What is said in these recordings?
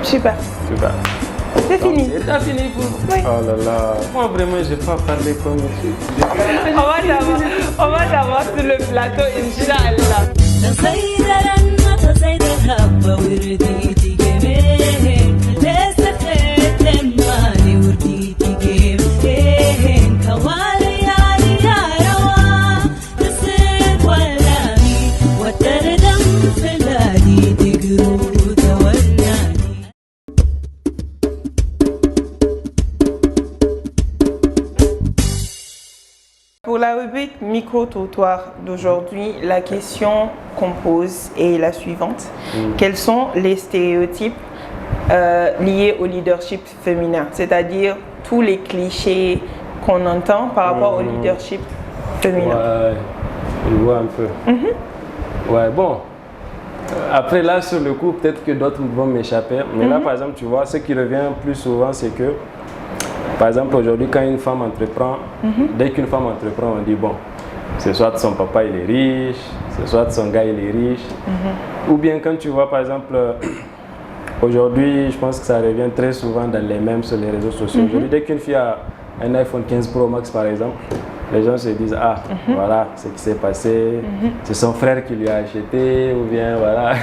Super. Super. C'est fini. C'est déjà fini pour vous. Oui. Oh là là. Moi vraiment, je n'ai pas parlé comme monsieur. On va t'avoir sur le plateau, Inch'Allah. Pour la rubrique micro-trottoir d'aujourd'hui, la question qu'on pose est la suivante. Quels sont les stéréotypes liés au leadership féminin? C'est-à-dire tous les clichés qu'on entend par rapport au leadership féminin. Ouais, je vois un peu. Ouais, bon. Après là, sur le coup, peut-être que d'autres vont m'échapper. Mais là, par exemple, tu vois, ce qui revient plus souvent, c'est que par exemple, aujourd'hui, quand une femme entreprend, dès qu'une femme entreprend, on dit bon, c'est soit son papa il est riche, c'est soit son gars il est riche. Ou bien quand tu vois par exemple, aujourd'hui, je pense que ça revient très souvent dans les mêmes sur les réseaux sociaux. Aujourd'hui, dès qu'une fille a un iPhone 15 Pro Max par exemple, les gens se disent ah, voilà ce qui s'est passé, c'est son frère qui lui a acheté, ou bien voilà.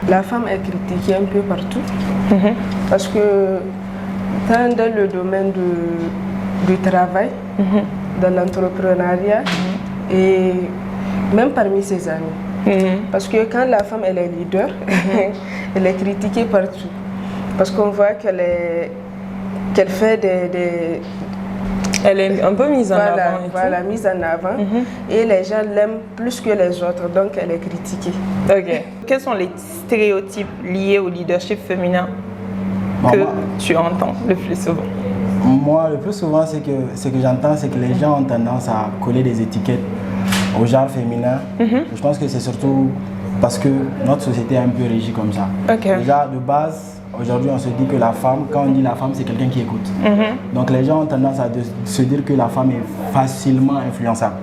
La femme est critiquée un peu partout, parce que tant dans le domaine du travail, dans l'entrepreneuriat et même parmi ses amis. Parce que quand la femme elle est leader, elle est critiquée partout. Parce qu'on voit qu'elle fait des... Elle est un peu mise en avant. Voilà, mise en avant. Et les gens l'aiment plus que les autres, donc elle est critiquée. Ok. Quels sont les stéréotypes liés au leadership féminin que tu entends le plus souvent? Moi, le plus souvent, ce que j'entends, c'est que les gens ont tendance à coller des étiquettes au genre féminin. Je pense que c'est surtout parce que notre société est un peu régie comme ça. Déjà, de base, aujourd'hui, on se dit que la femme, quand on dit la femme, c'est quelqu'un qui écoute. Donc, les gens ont tendance à se dire que la femme est facilement influençable.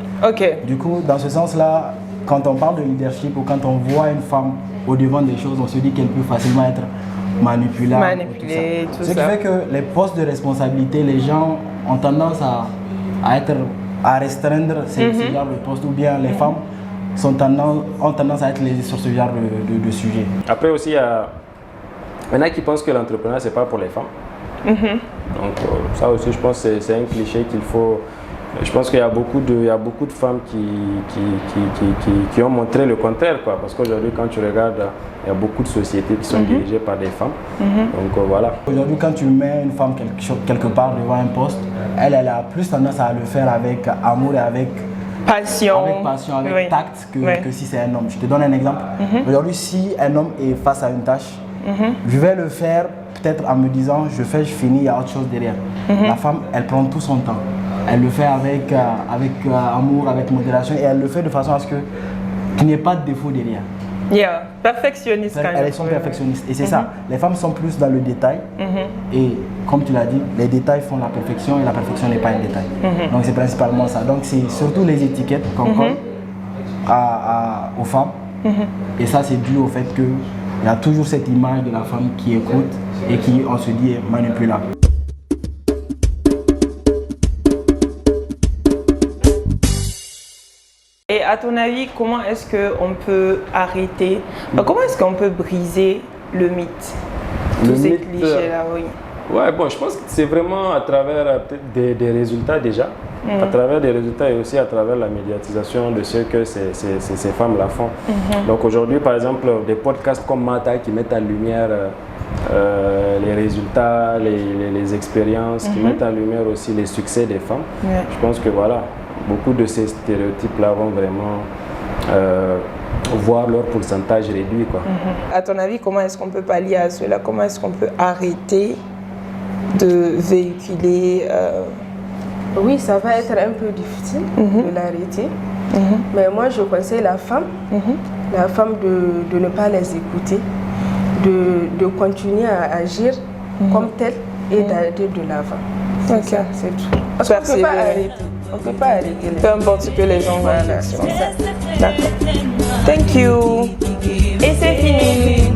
Du coup, dans ce sens-là, quand on parle de leadership ou quand on voit une femme au devant des choses, on se dit qu'elle peut facilement être manipulable. Tout Ce qui fait que les postes de responsabilité, les gens ont tendance à restreindre ce genre de postes, ou bien les femmes ont tendance à être lésées sur ce genre de sujet. Après aussi, il y en a qui pensent que l'entrepreneuriat, c'est pas pour les femmes. Donc ça aussi, je pense que c'est un cliché qu'il faut... Je pense qu'il y a beaucoup de femmes qui ont montré le contraire, quoi. Parce qu'aujourd'hui, quand tu regardes, il y a beaucoup de sociétés qui sont dirigées par des femmes. Donc voilà. Aujourd'hui, quand tu mets une femme quelque part devant un poste, elle a plus tendance à le faire avec amour et avec passion, avec tact que si c'est un homme. Je te donne un exemple. Aujourd'hui, si un homme est face à une tâche, je vais le faire peut-être en me disant je finis, il y a autre chose derrière. La femme, elle prend tout son temps. Elle le fait avec amour, avec modération, et elle le fait de façon à ce qu'il n'y ait pas de défaut derrière. Perfectionniste quand même. Elles sont perfectionnistes, et c'est ça. Les femmes sont plus dans le détail, et comme tu l'as dit, les détails font la perfection, et la perfection n'est pas un détail. Donc c'est principalement ça. Donc c'est surtout les étiquettes qu'on colle aux femmes, et ça c'est dû au fait qu'il y a toujours cette image de la femme qui écoute et qui, on se dit, est manipulable. Et à ton avis, comment est-ce qu'on peut arrêter, comment est-ce qu'on peut briser le mythe, tous ces clichés-là, Ouais, bon, je pense que c'est vraiment à travers des résultats déjà, à travers des résultats, et aussi à travers la médiatisation de ce que ces femmes-là font. Donc aujourd'hui, par exemple, des podcasts comme Mata qui mettent en lumière les résultats, les expériences, qui mettent en lumière aussi les succès des femmes. Je pense que voilà, beaucoup de ces stéréotypes-là vont vraiment voir leur pourcentage réduit, quoi. À ton avis, comment est-ce qu'on peut pallier à cela? Comment est-ce qu'on peut arrêter de véhiculer Oui, ça va être un peu difficile de l'arrêter. Mais moi, je conseille la femme de ne pas les écouter, de continuer à agir comme telle et d'aller de l'avant. C'est tout. Parce qu'on ne peut pas arrêter. On peut pas arrêter. Peu importe ce que les gens vont dire. D'accord. Thank you. Et c'est fini.